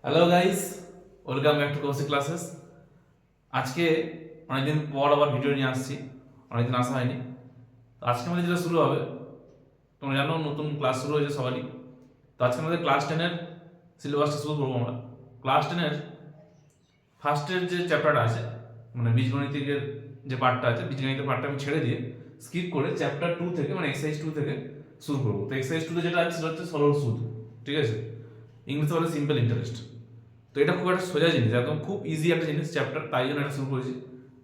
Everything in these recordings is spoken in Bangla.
Hello guys, welcome back to Kaushik classes. আজকে অনেকদিন পর আবার ভিডিও নিয়ে আসছি, অনেকদিন আসা হয়নি। তো আজকে আমাদের যেটা শুরু হবে, তোমরা জানো নতুন ক্লাস শুরু হয়েছে সবারই। তো আজকে আমাদের ক্লাস 10-এর সিলেবাসটা শুরু করবো আমরা। ক্লাস 10-এর ফার্স্টের যে চ্যাপ্টারটা আছে, মানে বীজগণিতের যে পার্টটা আছে, বীজগণিতের পার্টটা আমি ছেড়ে দিয়ে স্কিপ করে চ্যাপ্টার 2 থেকে, মানে এক্সারসাইজ 2 থেকে শুরু করবো। তো এক্সারসাইজ 2 যেটা আছে সেটা হচ্ছে সরল সুদ, ঠিক আছে? ইংলিশে বলে সিম্পল ইন্টারেস্ট। তো এটা খুব একটা সোজা জিনিস, একদম খুব ইজি একটা জিনিস চ্যাপ্টার, তাই জন্য এটা শুরু করেছি।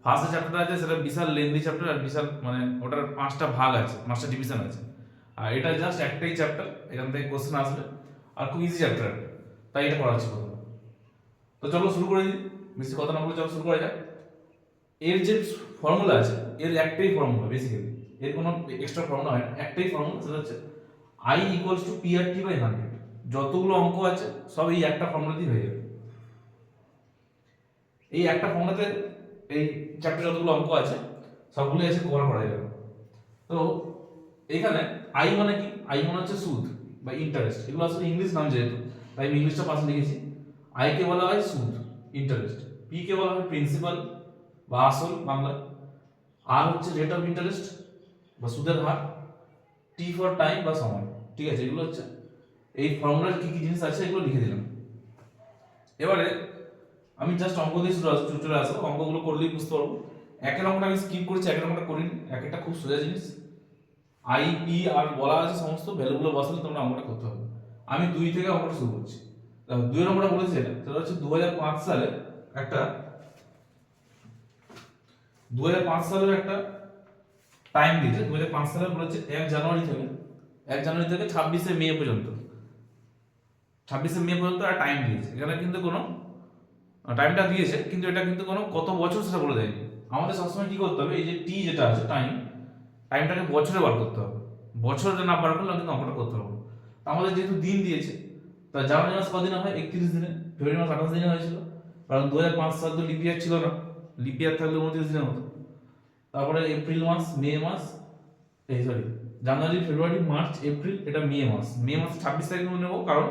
ফার্স্ট চ্যাপ্টার আছে সেটা বিশাল লেন্দি চ্যাপ্টার, আর বিশাল মানে ওটার 5টা ভাগ আছে, 5টা ডিভিশন আছে। আর এটা জাস্ট একটাই চ্যাপ্টার, এখান থেকে কোশ্চেন আসবে, আর খুব ইজি চ্যাপ্টার, তাই এটা পড়াচ্ছি প্রথমে। তো চলো শুরু করে দিই, বেশি কথা না বলে চলো শুরু করা যাক। এর যে ফর্মুলা আছে, এর একটাই ফর্মুলা বেসিক্যালি, এর কোনো এক্সট্রা ফর্মুলা হয় না, একটাই ফর্মুলা, সেটা হচ্ছে আই ইকুয়ালস টু PRT/100। যতগুলো অঙ্ক আছে সব এই একটা ফর্মুলা দিয়ে হয়ে যাবে। এই একটা ফর্মুলাতে এই চ্যাপ্টার যতগুলো অঙ্ক আছে সবগুলো এসে কভার করা যাবে। তো এখানে আই মানে কি? আই মানে হচ্ছে সুদ বা ইন্টারেস্ট। এগুলো আসলে ইংলিশ নাম যেহেতু, তাই আমি ইংলিশটা পাশে লিখেছি। আই কে বলা হয় সুদ, ইন্টারেস্ট। পি কে বলা হয় প্রিন্সিপাল বা আসল বাংলা। আর হচ্ছে রেট অফ ইন্টারেস্ট বা সুদের হার। টি ফর টাইম বা সময়। ঠিক আছে, এগুলো হচ্ছে এই ফর্মুলার কি কি জিনিস আছে এগুলো লিখে দিলাম। এবারে আমি জাস্ট অঙ্ক দিয়ে চলে আসবো, অঙ্কগুলো করলেই বুঝতে পারবো। একের অঙ্কটা আমি স্কিপ করছি, একের অঙ্কটা করিনি। এক একটা খুব সোজা জিনিস, আই পি আর বলা আছে, সমস্ত ভ্যালুগুলো বসালে তোমরা অঙ্কটা করতে হবে। আমি 2 থেকে অঙ্কটা শুরু করছি। দেখো 2 এর অঙ্কটা বলেছে, সেটা হচ্ছে 2005 সালে একটা 2005 সালের একটা টাইম দিয়েছে। 2005 সালে বলেছে 1 জানুয়ারি থেকে 26শে মে পর্যন্ত, 26শে মে পর্যন্ত একটা টাইম দিয়েছে। এখানে কিন্তু কোনো টাইমটা দিয়েছে, কিন্তু এটা কিন্তু কোনো কত বছর সেটা বলে দেয়নি। আমাদের সবসময় কি করতে হবে, এই যে টি যেটা আছে টাইমটাকে বছরে বার করতে হবে। বছরে না বার করলে কিন্তু অঙ্কটা করতে হবে। আমাদের যেহেতু দিন দিয়েছে, তা জানুয়ারি মাস কদিনে হয়? 31 দিনে। ফেব্রুয়ারি মাস 28 দিনে হয়েছিল, কারণ 2005 সাল তো লিপিয়ার ছিল না, লিপিয়ার থাকলে 29 দিনের মতো। তারপরে এপ্রিল মাস, মে মাস, এই সরি জানুয়ারি, ফেব্রুয়ারি, মার্চ, এপ্রিল, এটা মে মাস। মে মাসে 26 তারিখ নেবো, কারণ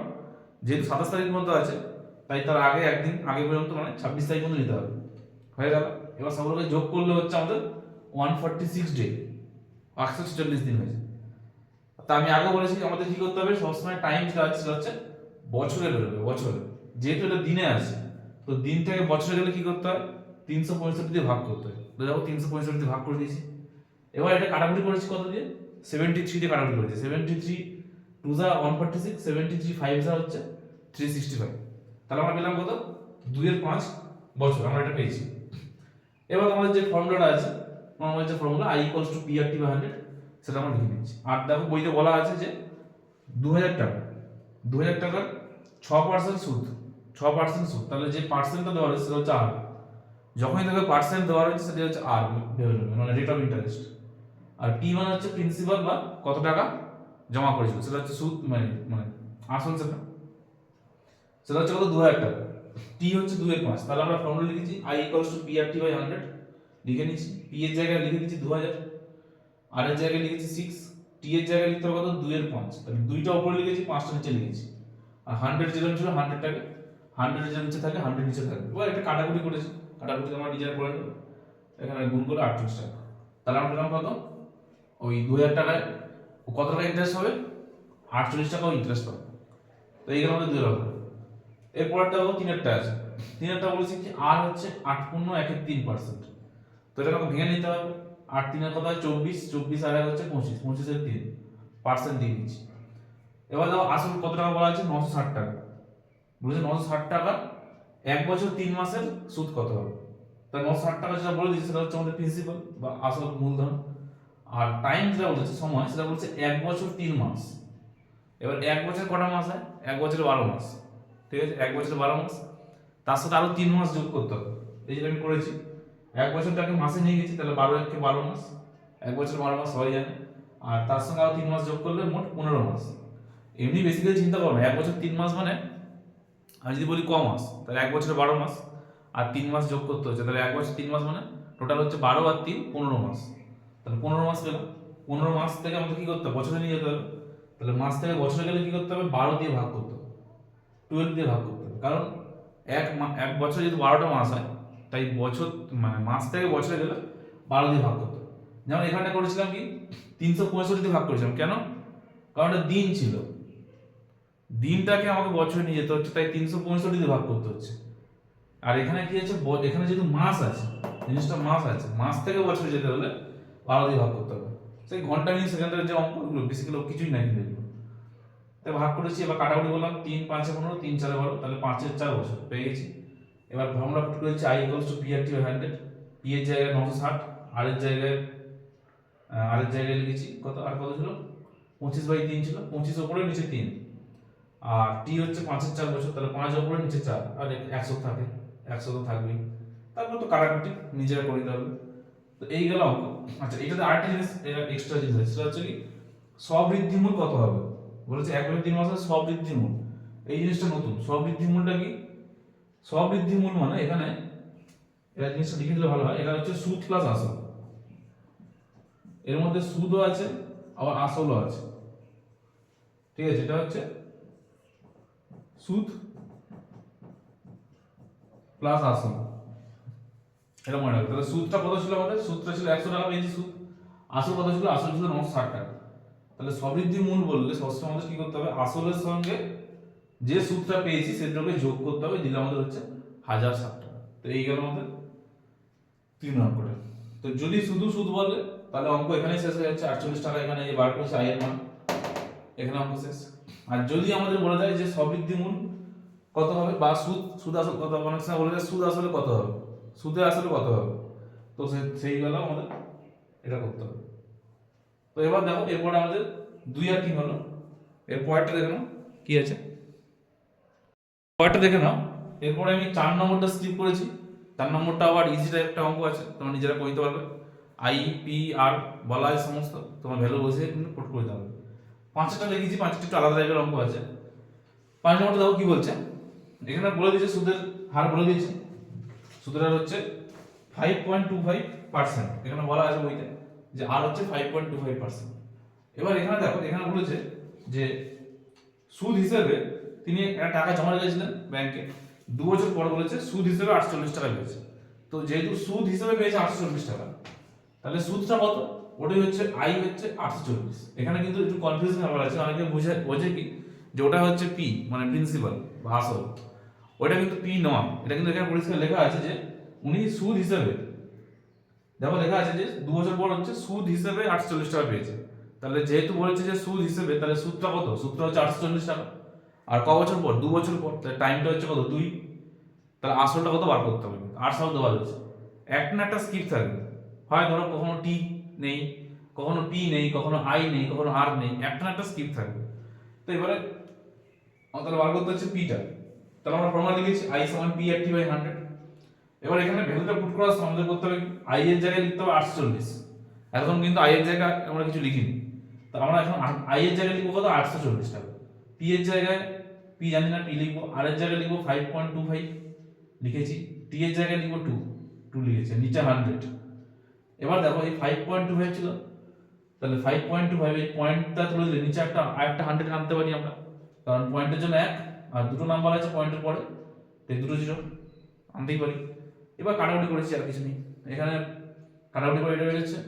যেহেতু 27 তারিখ মধ্যে আছে, তাই তার আগে একদিন আগে পর্যন্ত, মানে 26 তারিখ পর্যন্ত নিতে হবে। হয়ে গেল। এবার সবগুলোকে যোগ করলে হচ্ছে আমাদের 146 ডে, 146 দিন হয়েছে। তা আমি আগে বলেছি আমাদের কি করতে হবে, সবসময় টাইম যেটা আছে সেটা হচ্ছে বছরে বেরোবে, বছরে। যেহেতু এটা দিনে আছে, তো দিন থেকে বছরে গেলে কি করতে হয়, 365 দিয়ে ভাগ করতে হয়। তো দেখো 365 দিয়ে ভাগ করে দিয়েছি। এবার এটা কাটাকুটি করেছি কত দিয়ে? 73 দিয়ে কাটাকুটি করেছি। 73 টু যা 146, 73 5 যা হচ্ছে 365। তাহলে আমরা পেলাম কত? 2-5 বছর আমরা এটা পেয়েছি। এবার আমাদের যে ফর্মুলাটা আছে, আমাদের যে formula I equals to PRT/100, সেটা আমরা লিখে নিচ্ছি। আর দেখো বইতে বলা আছে যে 2000 টাকা, 2000 টাকার 6% সুদ, 6% সুদ। তাহলে যে পার্সেন্টটা দেওয়া রয়েছে সেটা হচ্ছে আর। যখনই দেখবে পার্সেন্ট দেওয়া রয়েছে সেটা হচ্ছে আর ভেবে নেবে, মানে রেট অফ ইন্টারেস্ট। আর পি মানে হচ্ছে প্রিন্সিপাল বা কত টাকা জমা করেছিল, সেটা হচ্ছে সুদ, মানে মানে আসল সেটা হচ্ছে কত? 2000 টাকা। টি হচ্ছে 2/5। তাহলে আমরা ফর্মুলা লিখেছি আই ইকুয়ালস টু PRT/100, লিখে নিচ্ছি। পি এর জায়গায় লিখে দিচ্ছি 2000, আর এর জায়গায় লিখেছি 6, টি এর জায়গায় লিখতে হবে কত? 2/5। তাহলে 2টা উপরে লিখেছি, 5টা নিচে লিখেছি। আর 100 যেরকম ছিল 100 টাকা, 100 যেটা নিচে থাকে 100 নিচে থাকে। এবার এটা কাটাকুটি করেছি, কাটাকুটি আমরা নিজেরা করে নেব। এখানে গুণ করে 38 টাকা। তাহলে আমরা পেলাম কত? ওই 2000 টাকায় কত টাকা ইন্টারেস্ট হবে? 48 টাকাও ইন্টারেস্ট পাবে। তো এইগুলো আমাদের 2 হবে। এরপরটা হলো 3-এরটা আছে। 3-এরটা বলেছি কি আর হচ্ছে 8.13%। তো এটা আমাকে ভেঙে নিতে হবে। 8 3 কত হয়? 24, 24 আর 1 হচ্ছে 25, 25 এর 3% দিয়ে দিচ্ছি। এবার দেখো আসল কত টাকা বলা আছে? 960 টাকা। বলেছে 960 টাকা 1 বছর 3 মাসের সুদ কত হবে? তাই 960 টাকা যেটা বলে দিচ্ছি সেটা হচ্ছে আমাদের প্রিন্সিপাল বা আসল মূলধন। আর টাইম যেটা বলেছে, সময়, সেটা বলছে 1 বছর 3 মাস। এবার 1 বছর কটা মাস হয়? 1 বছরে 12 মাস। ঠিক আছে, 1 বছরে 12 মাস, তার সাথে আরো 3 মাস যোগ করতে হবে। এই যেটা আমি করেছি, 1 বছরটাকে মাসে নিয়ে গেছি, তাহলে 12 একে 12 মাস, 1 বছর 12 মাস হয়ে জানে। আর তার সঙ্গে আরো 3 মাস যোগ করলে মোট 15 মাস। এমনি বেসিক্যালি চিন্তা করো না, 1 বছর 3 মাস মানে, আমি যদি বলি ক মাস, তাহলে 1 বছরে 12 মাস আর 3 মাস যোগ করতে হচ্ছে, তাহলে 1 বছর 3 মাস মানে টোটাল হচ্ছে 12 আর 3 15 মাস। তাহলে 15 মাস পেলাম। 15 মাস থেকে আমাদের কি করতে হবে? বছরে নিয়ে যেতে হবে। তাহলে মাস থেকে বছরে গেলে কি করতে হবে? 12 দিয়ে ভাগ করতে হবে, 12 দিয়ে ভাগ করতে হবে। কারণ এক বছর যদি 12টা মাস হয়, তাই বছর মানে মাস থেকে বছরে গেলে 12 দিয়ে ভাগ করতে হবে। যেমন এখানে করেছিলাম কি 365 দিয়ে ভাগ করেছিলাম, কেন? কারণ এটা দিন ছিল, দিনটাকে আমাকে বছরে নিয়ে যেতে হচ্ছে, তাই 365 দিয়ে ভাগ করতে হচ্ছে। আর এখানে কি আছে, এখানে যেহেতু মাস আছে, জিনিসটা মাস আছে, মাস থেকে বছরে যেতে হলে 12 দিয়ে ভাগ করতে হবে। সেই ঘন্টা মিনিট সেকেন্ডের যে অঙ্কগুলো বেসিক্যালি কিছুই নাই কিন্তু এগুলো। তাই ভাগ করেছি, এবার কাটাকুটি বললাম, 3 5 15, 3 4 12, তাহলে 5 এর 4 বছর পেয়ে গেছি। এবার ফর্মুলা পুট করেছি i = p/100, p এর জায়গায় 960, আর এর জায়গায় লিখেছি কত, আর কত ছিল, 25/3 ছিল, 25 উপরে নিচে 3, আর টি হচ্ছে 5 এর 4 বছর, তাহলে 5 উপরে নিচে 4, আর 100 থাকে, 100 তো থাকবেই। তারপর তো কাটাকুটি নিজেরা করে দিতে হবে। তো এই গেল অঙ্ক। আচ্ছা, এটাতে আরেকটা জিনিস, এটা এক্সট্রা জিনিস আছে, সেটা হচ্ছে কি স্ববৃদ্ধিমূল কত হবে। বলেছে 1 বছর 3 মাসের স্ববৃদ্ধিমূল, এই জিনিসটা নতুন। স্ববৃদ্ধিমূলটা কি? স্ববৃদ্ধিমূল মানে এখানে এটা জিনিসটা লিখে দিলে ভালো হয়, এটা হচ্ছে সুদ প্লাস আসল। এর মধ্যে সুদও আছে আবার আসলও আছে, ঠিক আছে? এটা হচ্ছে সুদ প্লাস আসল, এটা মনে রাখবে। তাহলে সুদটা কত ছিল আমাদের? সুদটা ছিল 100 টাকা পেয়েছি সুদ। আসল কত ছিল? আসল ছিল 960 টাকা। তাহলে স্ববৃদ্ধি মূল বললে সবসময় আমাদের কি করতে হবে? আসলের সঙ্গে যে সুদটা পেয়েছি সেটাকে যোগ করতে হবে, দিলে আমাদের হচ্ছে 1060 টাকা। তো এই গেল আমাদের 3 অঙ্কটা। তো যদি শুধু সুদ বলে তাহলে অঙ্ক এখানে শেষ হয়ে যাচ্ছে, 48 টাকা এখানে এই বার করেছে আই এর মান, এখানে অঙ্ক শেষ। আর যদি আমাদের বলা যায় যে স্ববৃদ্ধি মূল কত হবে বা সুদ আসল কত হবে, অনেক সময় বলে যায় সুদ আসলে কত হবে, সুদে আসলে কত হবে, তো সেই বেলা আমাদের এটা করতে হবে। তো এবার দেখো, এরপরে আমাদের 2 আর 3 হলো, এর পরেরটা দেখে নাও কি আছে, পরেরটা দেখে নাও। এরপরে আমি 4 নম্বরটা স্কিপ করেছি। 4 নম্বরটা আবার ইজি টাইপ একটা অঙ্ক আছে, তোমরা নিজেরা করে দিতে পারবে। আই পি আর বলা হয় সমস্ত, তোমার ভ্যালু বসে কিন্তু পুট করে দিতে হবে। 5টা লিখেছি, 5টা একটু আলাদা টাইপের অঙ্ক আছে। 5 নম্বরটা দেখো কি বলছে, এখানে বলে দিয়েছে সুদের হার বলে দিয়েছে, সুদের হার হচ্ছে 5.25%। এখানে বলা আছে বইতে যে আর হচ্ছে 5.25%। এবার এখানে দেখো, এখানে বলেছে যে সুদ হিসেবে তিনি একটা টাকা জমা রেখেছিলেন ব্যাংকে, 2 বছর পর বলেছে সুদ হিসেবে 48 টাকা পেয়েছে। তো যেহেতু সুদ হিসেবে পেয়েছে 840 টাকা, তাহলে সুদটা কত? ওটাই হচ্ছে আই হচ্ছে 840। এখানে কিন্তু একটু কনফিউশন ব্যাপার আছে, অনেকে বোঝে কি যে ওটা হচ্ছে পি মানে প্রিন্সিপাল বা আসল, ওটা কিন্তু পি নয়। এটা কিন্তু এখানে পরিষ্কার লেখা আছে যে উনি সুদ হিসেবে, দেখো লেখা আছে যে 2 বছর পর হচ্ছে সুদ হিসেবে 48 টাকা পেয়েছে। তাহলে যেহেতু বলেছে যে সুদ হিসেবে, তাহলে সুদটা কত? সুদটা হচ্ছে 840 টাকা। আর ক বছর পর? 2 বছর পর, তাহলে টাইমটা হচ্ছে কত? 2। তাহলে আসলটা কত বার করতে হবে? 8 শব্দ বার হচ্ছে। একটা না একটা স্কিপ থাকবে, হয় ধরো কখনো টি নেই, কখনো পি নেই, কখনো আই নেই, কখনো আর নেই, একটা না একটা স্কিপ থাকবে। তো এবারে তাহলে বার করতে হচ্ছে পিটা। তাহলে আমরা ফর্মুলা লিখেছি আই সমান পি আর টি বাই 100। এবার এখানে ভ্যালুটা পুট করার সময় আমাদের করতে হবে আই এর জায়গায় লিখতে হবে 48। এখন কিন্তু আই এর জায়গায় আমরা কিছু লিখিনি, তো আমরা এখন আই এর জায়গায় লিখবো কত? 840 টাকা। পি এর জায়গায়, পি জানি না, টি লিখবো। আর এর জায়গায় লিখবো 5.25 লিখেছি। টি এর জায়গায় লিখবো 2 লিখেছি, নিচে 100। এবার দেখো এই 5.25 ছিল, তাহলে 5.25 এই পয়েন্টটা তুলে দিলে নিচে আরেকটা 100 আনতে পারি আমরা, কারণ পয়েন্টের জন্য 1 আর দুটো নাম্বার আছে পয়েন্টের পরে, তাই দুটো জিরো আনতেই পারি। এবার কাটাকুটি করেছি, আর কিছু নেই এখানে। কাটাকুটি করে এটা হয়ে যাচ্ছে,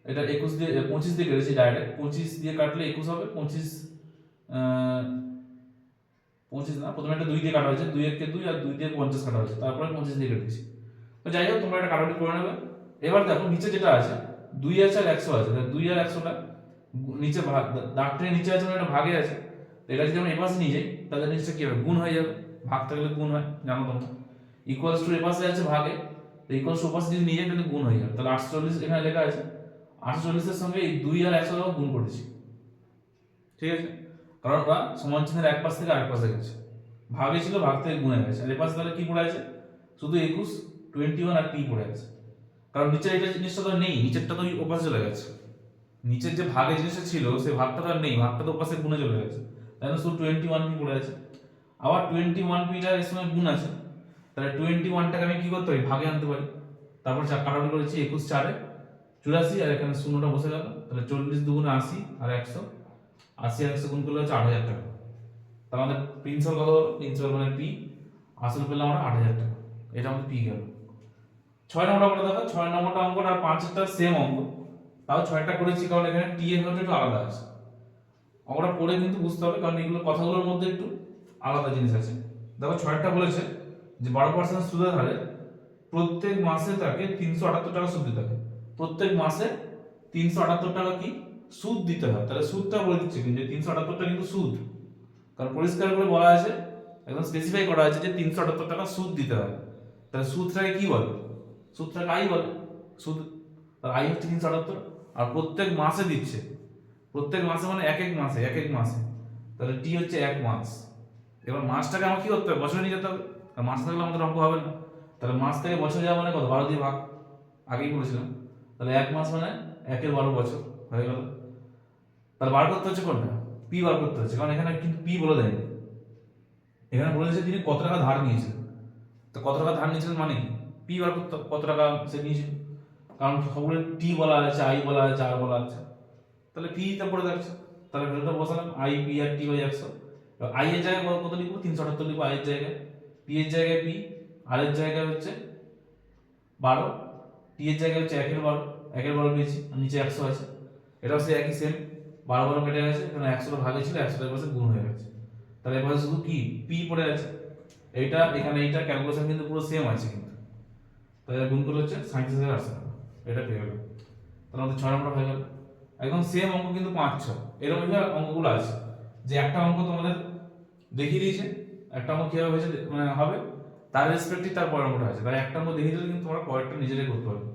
এটা 21 দিয়ে 25 দিয়ে কেটেছি ডাইরেক্ট। 25 দিয়ে কাটলে 21 হবে। 25 না, প্রথমে একটা 2 দিয়ে কাটা হয়েছে, 2 একে 2 আর 2 দিয়ে 50 কাটা হয়েছে, তারপরে 25 দিয়ে কেটেছি। তো যাই হোক, তোমরা এটা কাটাকুটি করে নেবে। এবার দেখো নিচে যেটা আছে 2 আছে আর 100 আছে, 2 আর 100টা নিচে দাগটা নিচে আছে, এটা ভাগে আছে। তো এটা যদি আমরা এপাশে নিয়ে যাই তাহলে জিনিসটা কি হবে? গুণ হয়ে যাবে। ভাগ থাকলে গুণ হয়, জানো তোমরা। ইকুয়ালস টু এপাশে আছে ভাগে, তো ইকুয়ালস টু ওপাশে যদি নিয়ে যাই তাহলে গুণ হয়ে যাবে। তাহলে 48 এখানে লেখা আছে, 48 এর সঙ্গে এই 2 আর 100 গুণ করেছি, ঠিক আছে? কারণ ওরা সমান চিহ্নের এক পাশ থেকে আরেক পাশে গেছে, ভাগে ছিল, ভাগ থেকে গুণে গেছে। আর এপাশে তাহলে কি পড়ে আছে? শুধু 21, 21 আর টি পড়ে আছে। কারণ নিচের এটা জিনিসটা তো নেই, নিচেরটা তো ওপাশে চলে গেছে। নিচের যে ভাগে জিনিসটা ছিল সেই ভাগটা তো আর নেই, ভাগটা তো ওপাশে গুণে চলে গেছে, তাই না? শুধু 21 পি পড়ে আছে। আবার 21 পিটা এর সময় গুণ আছে, তাহলে 21টাকে আমি কি করতে পারি? ভাগে আনতে পারি। তারপর কাটাকুটি করেছি, 21 4 84, আর এখানে শূন্যটা বসে গেল। তাহলে 40 দুগুণে 80 আর 100, 80 আর 100 গুণ করলে হচ্ছে 8000 টাকা। তাহলে আমাদের প্রিন্সিপাল কত হলো? প্রিন্সিপাল মানে পি, আসল পেলাম আমরা 8,000 টাকা, এটা আমাদের পি গেল। 6 নম্বরটা করে দেখো, 6 নম্বরটা অঙ্কটা আর 5টা সেম অঙ্ক, তাও 6টা করেছি কারণ এখানে টি এর ভ্যালুটা একটু আলাদা আছে। অঙ্কটা পড়ে কিন্তু বুঝতে হবে কারণ এগুলো কথাগুলোর মধ্যে একটু আলাদা জিনিস আছে। দেখো 6টা বলেছে যে 12% সুদের হারে প্রত্যেক মাসে তাকে 378 টাকা সুদ দিতে হবে। প্রত্যেক মাসে 378 টাকা কি সুদ দিতে হয়। তাহলে সুদটা বলে দিচ্ছে কিন্তু 378টা কিন্তু সুদ, কারণ পরিষ্কার করে বলা আছে, একদম স্পেসিফাই করা আছে যে 378 টাকা সুদ দিতে হয়। তাহলে সুদটাকে কি বলে? সুদটাকে আই বলে। সুদ আই হচ্ছে 378, আর প্রত্যেক মাসে দিচ্ছে। প্রত্যেক মাসে মানে এক এক মাসে, এক এক মাসে, তাহলে টি হচ্ছে 1 মাস। এবার মাসটাকে আমার কি করতে হবে? বছরে নিয়ে যেতে হবে, আর মাস থাকলে আমাদের অঙ্ক হবে না। তাহলে মাস থেকে বছর যাওয়া মানে কত? 12 দিয়ে ভাগ, আগেই বলেছিলাম। তাহলে 1 মাস মানে 1 এর 12 বছর হয়ে গেল। তাহলে বার করতে হচ্ছে কোনটা? পি বার করতে হচ্ছে, কারণ এখানে কিন্তু পি বলে দেয়নি। এখানে বলে দিয়েছে তিনি কত টাকা ধার নিয়েছিলেন। তো কত টাকা ধার নিয়েছিলেন মানে কি? পি বার করতে, কত টাকা সে নিয়েছিল, কারণ সবগুলো টি বলা আছে, আই বলা আছে, আর বলা আছে, তাহলে পি তে পড়ে যাচ্ছে। তাহলে ভ্যালুটা বসালাম, I P R T by 100। এবার আই এর জায়গায় কত লিখবো? 378 লিখবো আই এর জায়গায়, পি এর জায়গায় পি, আর এর জায়গায় হচ্ছে 12, টি এর জায়গায় হচ্ছে 1 এর 12, 1 এর 12 পেয়েছি, আর নিচে 100 আছে। এটাও সে একই সেম, 12 12 কেটে গেছে, কারণ 100 ভাগে ছিল, 100 এর পাশে গুণ হয়ে গেছে। তাহলে এবারে শুধু কি পি পড়ে আছে। এইটা এখানে এইটা ক্যালকুলেশন কিন্তু পুরো সেম আছে কিন্তু, তাহলে গুণ করলে হচ্ছে 37,800 টাকা, এটা পেয়ে গেল। তাহলে আমাদের 6 নম্বর হয়ে গেল। একদম সেম অঙ্ক কিন্তু 5 6 এরকম অঙ্কগুলো আছে, যে একটা অঙ্ক তোমাদের দেখিয়ে দিয়েছে, একটা অঙ্ক কিভাবে হয়েছে মানে হবে তার রেসপেক্টিভ তার পরের অঙ্কটা আছে, তাই একটা অঙ্ক দেখিয়ে দিলে কিন্তু তোমরা পরেরটা নিজেরাই করতে পারবে।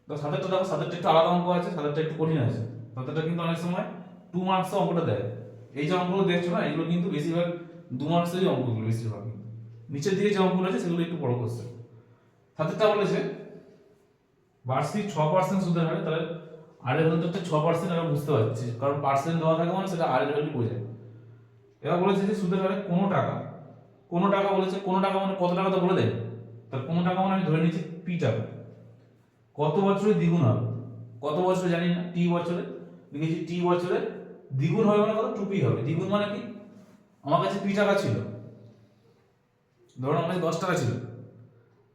তো সাতেরটা দেখো, সাতেরটা একটু আলাদা অঙ্ক আছে, সাতেরটা একটু কঠিন আছে। সাতেরটা কিন্তু অনেক সময় 2 মার্কস অঙ্কটা দেয়। এই যে অঙ্কগুলো দেখছো না, এগুলো কিন্তু বেশিরভাগ 2 মার্কসেরই অঙ্কগুলো বেশিরভাগ। নিচের দিকে যে অঙ্কগুলো আছে সেগুলো একটু বড় কোশ্চেন। সাতেরটা বলেছে বার্ষিক 6% সুদের হারে, তাহলে আর এর ভ্যালু হচ্ছে 6%, আমরা বুঝতে পারছি কারণ পার্সেন্ট দেওয়া থাকে মানে সেটা আর এর ভ্যালু বোঝায়। এবার বলেছে যে সুদের হারে কোনো টাকা, কোনো টাকা বলেছে, কোনো টাকা মানে কত টাকা তো বলে দেয়, তাহলে কোনো টাকা মানে আমি ধরে নিচ্ছি পি টাকা, কত বছরে দ্বিগুণ হবে? কত বছরে জানি না, টি বছরে লিখেছি, টি বছরে দ্বিগুণ হবে মানে কত? 2p হবে। দ্বিগুণ মানে কি? আমার কাছে পি টাকা ছিল, ধরুন আমার কাছে 10 টাকা ছিল,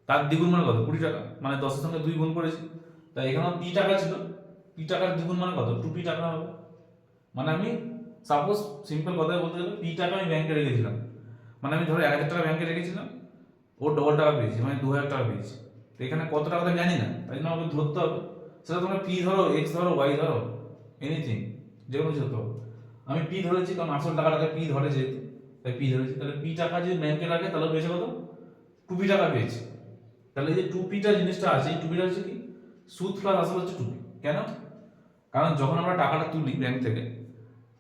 তার দ্বিগুণ মানে কত? 20 টাকা, মানে 10 এর সঙ্গে 2 গুণ করেছি। তাই এখানে পি টাকা ছিল, পি টাকার দ্বিগুণ মানে কত? 2p টাকা হবে। মানে আমি সাপোজ সিম্পল কথায় বলতে গেলে পি টাকা আমি ব্যাংকে রেখেছিলাম, মানে আমি ধরো 1000 টাকা ব্যাংকে রেখেছিলাম, ও ডবল টাকা পেয়েছি, মানে 2000 টাকা পেয়েছি। তো এখানে কত টাকা তো জানি না, তাই জন্য আমাকে ধরতে হবে। সেটা তোমরা পি ধরো, এক্স ধরো, ওয়াই ধরো, এনিথিং, যে কোনো কিছু ধরতে হবে। আমি পি ধরেছি কারণ আসল টাকাটাকে পি ধরে যেহেতু, তাই পি ধরেছি। তাহলে পি টাকা যদি ব্যাংকে রাখে তাহলে পেয়েছে কত? 2p টাকা পেয়েছি। তাহলে এই যে 2p টা জিনিসটা আছে, এই 2p টা হচ্ছে কি সুদ প্লাস আসল হচ্ছে 2p। কেন? কারণ যখন আমরা টাকাটা তুলি ব্যাংক থেকে,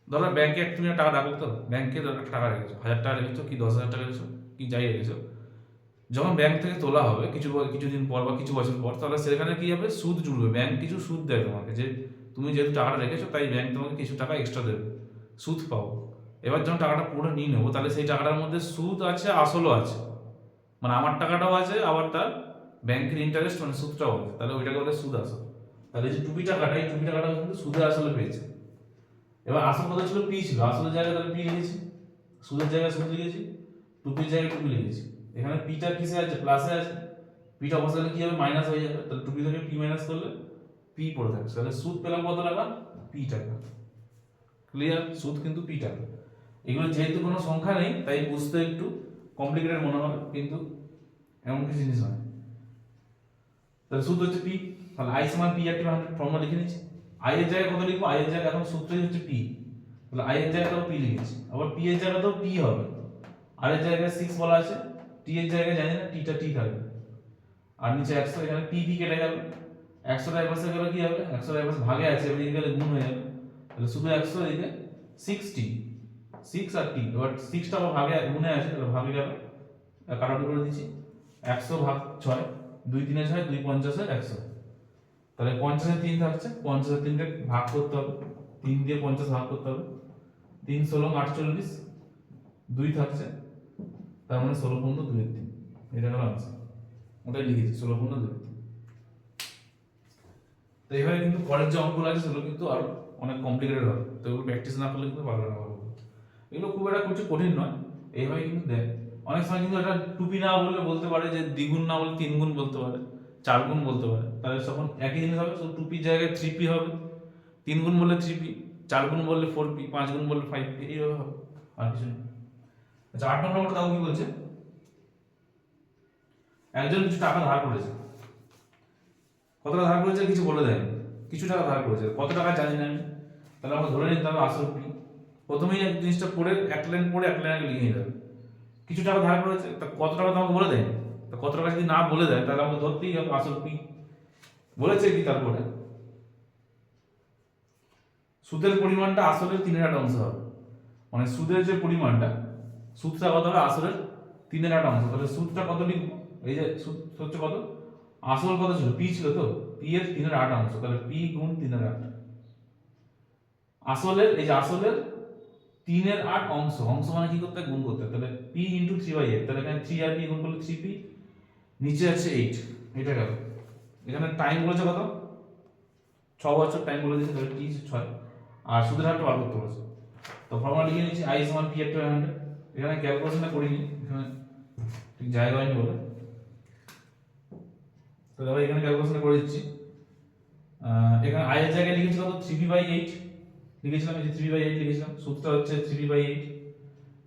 ধরো ব্যাংকে তুমি টাকা রাখো, তো ব্যাংকে একটা টাকা রেখেছো, 1000 টাকা রেখেছো কি 10,000 টাকা রেখেছো কি যাই রেখেছো, যখন ব্যাংক থেকে তোলা হবে কিছুদিন পর বা কিছু বছর পর, তাহলে সেখানে কি হবে? সুদ জুড়বে। ব্যাংক কিছু সুদ দেয় তোমাকে, যে তুমি যেহেতু টাকাটা রেখেছো তাই ব্যাংক তোমাকে কিছু টাকা এক্সট্রা দেবে, সুদ পাও। এবার যখন টাকাটা পুরো নিয়ে নেবো, তাহলে সেই টাকাটার মধ্যে সুদ আছে, আসলও আছে, মানে আমার টাকাটাও আছে, আবার তার ব্যাংকের ইন্টারেস্ট মানে সুদটাও আছে, তাহলে ওইটাকে বলে সুদ আসল। তাহলে এই যে 2p টাকাটা, এই 2p টাকাটা কিন্তু সুদের আসলে পেয়েছে। এবার আসল কত ছিল? পি ছিল, আসলের জায়গায় তাহলে পি লিখেছি, সুদের জায়গায় সুদ লিখেছি, 2p এর জায়গায় 2p লিখেছি। এখানে পিটা কিসে আছে? প্লাসে আছে, পিটা বসালে কি হবে? মাইনাস হয়ে যাবে, তাহলে 2p থেকে p মাইনাস করলে পি পড়ে থাকছে। তাহলে সুদ পেলাম কত টাকা? পি টাকা। ক্লিয়ার? সুদ কিন্তু পি টাকা। এগুলো যেহেতু কোনো সংখ্যা নেই তাই বুঝতে একটু কমপ্লিকেটেড মনে হবে, কিন্তু এমন কিছু জিনিস নয়। তাহলে সুদ হচ্ছে পি, তাহলে আই সমান পি আর টি ফর্মুলা লিখে নিচ্ছি। আই এর জায়গায় কত লিখবো? আই এর জায়গায় এখন সূত্রই হচ্ছে পি, তাহলে আই এর জায়গায় পি লিখেছি, আবার পি এর জায়গায় তো পি হবে, আর এর জায়গায় 6 বলা আছে, টি এর জায়গায় জানি না, টিটা টি থাকবে, আর নিচে 100, এখানে পি পি কেটে গেল, 100 টাকা পাশে গেলে কি হবে? 100 টাকা পাশে ভাগে আছে, এদিকে গেলে গুণ হয়ে যাবে, তাহলে শুধু 100, এদিকে 60, 6 আর টি, এবার 6 টা ভাগে গুণে আছে, তাহলে ভাগে গেল, কাটাকুটি করে দিচ্ছি, 100 ভাগ 6, 2 3 6, 2 50 100, তাহলে 50 এ 3 থাকছে, 50 এ 3 কে ভাগ করতে হবে, 3 দিয়ে 50 ভাগ করতে হবে, 3 16 48, 2 থাকছে, তার মানে 16 পূর্ণ 2 এর 3, এটা হলো आंसर। ওটাই লিখেছি 16 পূর্ণ 2 এর 3। তো এইভাবে কিন্তু পরের যে অঙ্কগুলো আছে সেগুলো কিন্তু আরো অনেক কমপ্লিকেটেড হবে, তো এগুলো প্র্যাকটিস না করলে কিন্তু পারবে না। এগুলো খুব একটা কিছু কঠিন নয়, এইভাবে কিন্তু দেয়। অনেক সময় কিন্তু এটা টুপি না বললে বলতে পারে যে দ্বিগুণ না বলে 3 গুণ বলতে পারে, 4 গুণ বলতে পারে, তাহলে তখন একই জিনিস হবে, শুধু টুপির জায়গায় 3p হবে, 3 গুণ বললে 3p, 4 গুণ বললে 4p, 5 গুণ বললে 5p, এইভাবে হবে, আর কিছু নেই। আচ্ছা 8 নম্বর তাও কি বলছে, একজন কিছু টাকা ধার করেছে, কত টাকা ধার করেছে কিছু বলে দেয়নি, কিছু টাকা ধার করেছে, কত টাকা জানি না আমি, তাহলে আমরা ধরে নিতে হবে আসল পি। প্রথমেই এক জিনিসটা পড়ে এক লাইন পড়ে এক লাইন আগে লিখে নিতে হবে, কিছু টাকা ধার করেছে, তা কত টাকা তোমাকে বলে দেয়নি, তা কত টাকা যদি না বলে দেয় তাহলে আমরা ধরতেই হবে আসল পি। বলেছে কি তারপরে সুদের পরিমাণটা আসলের 3/8 অংশ হবে, মানে সুদের যে পরিমাণটা, সুদটা কত হবে আসলের 3/8 অংশ, তাহলে সুদটা কত লিখবো, এই যে সুদ হচ্ছে কত, আসল কত ছিল পি ছিল, তো পি এর 3/8 অংশ, তাহলে পি গুণ 3/8, আসলের এই যে আসলের 3/8 অংশ, অংশ মানে কি করতে গুণ করতে, তাহলে পি ইন্টু 3/8, তাহলে এখানে 3 আর পি গুণ করলে 3p, নিচে আছে 8, এটা গেল। এখানে টাইম বলেছে কত, 6 বছর টাইম বলে দিয়েছে, তাহলে টি 6, আর সুদের হারটা বার করতে বলেছে, তো ফর্মুলা লিখে নিচ্ছি i সমান p একটা 100, এখানে ক্যালকুলেশনটা করিনি, এখানে ঠিক জায়গা হয়নি বলে, তো দেখো এখানে ক্যালকুলেশনটা করে দিচ্ছি, এখানে i এর জায়গায় লিখেছি কত 3p/8 লিখেছিলাম, এই যে 3p/8 লিখেছিলাম, সুদটা হচ্ছে 3p/8,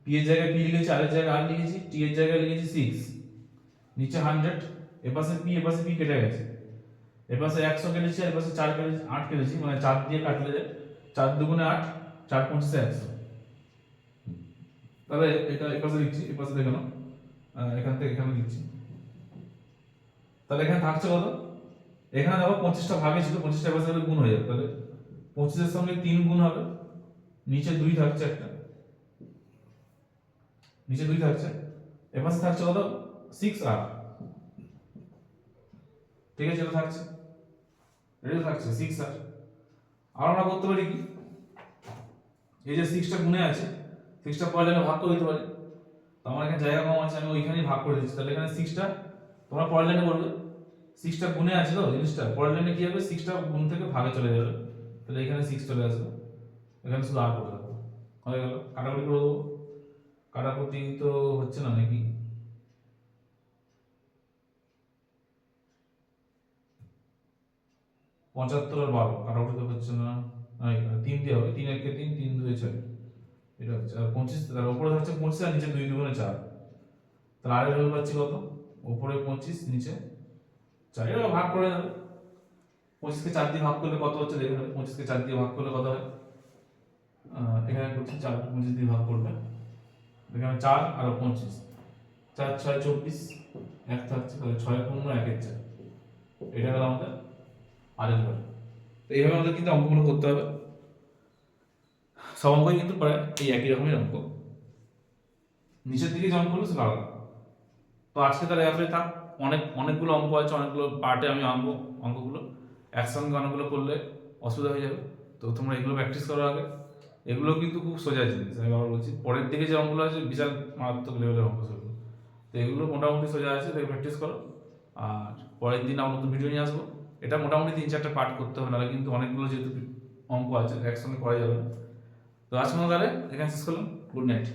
p এর জায়গায় p লিখেছি, r এর জায়গায় r লিখেছি, t এর জায়গায় লিখেছি 6, নিচে 100, এপাশে p এপাশে p কেটে গেছে, এপাশে 100 কেটেছি, আর এপাশে 4 কেটেছি, 8 কেটেছি, মানে 4 দিয়ে কাটলে যায় 4 দুগুণে 8, 4 পঁচিশে 100, তাহলে এটা এপাশে লিখছি, এপাশে দেখো না, এখান থেকে এখানে লিখছি, তাহলে এখানে থাকছে কত, এখানে দেখো 25টা ভাগে ছিল, 25টা এপাশে গুণ হয়ে যাবে, তাহলে 25 এর সঙ্গে 3 গুণ হবে, নিচে 2 থাকছে একটা, নিচে 2 থাকছে, এপাশে থাকছে কত 6r, ঠিক আছে, এটা থাকছে, এটা থাকছে 6r, আর আমরা করতে পারি কি, এই যে 6টা গুণে আছে, 6টা পরের লাইনে ভাগ করে দিতে পারি, তো আমার এখানে জায়গা কম আছে, আমি ওইখানেই ভাগ করে দিচ্ছি, তাহলে এখানে 6টা তোমরা পরের লাইনে করবে, 6টা গুণে আছে তো জিনিসটা, পরের লাইনে কি হবে 6টা গুণ থেকে ভাগে চলে যাবে, তাহলে এখানে 6 চলে আসবে, এখানে শুধু আর করে দেবো, হয়ে গেল, কাটাকুটি করে দেবো, কাটাকুটি তো হচ্ছে না নাকি, 75 আর 12 কাটাকুটি তো হচ্ছে না, 3 দিয়ে হবে, 3 1 3, 3 2 6, এটা হচ্ছে, আর 25 তার উপরে থাকছে 25 আর নিচে 2 দুগুণে 4, তাহলে আর ভ্যালু পাচ্ছি কত, উপরে 25 নিচে 4, এটা ভাগ করে নেবে, 25 কে 4 দিয়ে ভাগ করলে কত হচ্ছে দেখে নেবে, 25 কে 4 দিয়ে ভাগ করলে কত হয়, এখানে করছি 4 কে 25 দিয়ে ভাগ করবে, এখানে 4 আর 25, 4 6 24, 1 থাকছে, তাহলে 6 15 1 এর 4, এটা হলো আমাদের আরেক বার। তো এইভাবে আমাদের কিন্তু অঙ্কগুলো করতে হবে, সব অঙ্কই কিন্তু প্রায় এই একই রকমের অঙ্ক, নিচের দিকে যে অঙ্কগুলো সেটা আলাদা। তো আজকে তাহলে এতটাই থাক, অনেকগুলো অঙ্ক আছে, অনেকগুলো পার্টে আমি আনবো অঙ্কগুলো, একসঙ্গে অনেকগুলো করলে অসুবিধা হয়ে যাবে, তো তোমরা এগুলো প্র্যাকটিস করো আগে, এগুলো কিন্তু খুব সোজা জিনিস, আমি আবার বলছি, পরের দিকে যে অঙ্কগুলো আছে বিশাল মারাত্মক লেভেলের অঙ্ক সেগুলো, তো এগুলো মোটামুটি সোজা আছে, তো প্র্যাকটিস করো, আর পরের দিন আমরা নতুন ভিডিও নিয়ে আসবো, এটা মোটামুটি 3-4টা পার্ট করতে হবে, নাহলে কিন্তু অনেকগুলো যেহেতু অঙ্ক আছে একসঙ্গে করা যাবে না। তো আজকে তাহলে এখানে শেষ করলাম, গুড নাইট।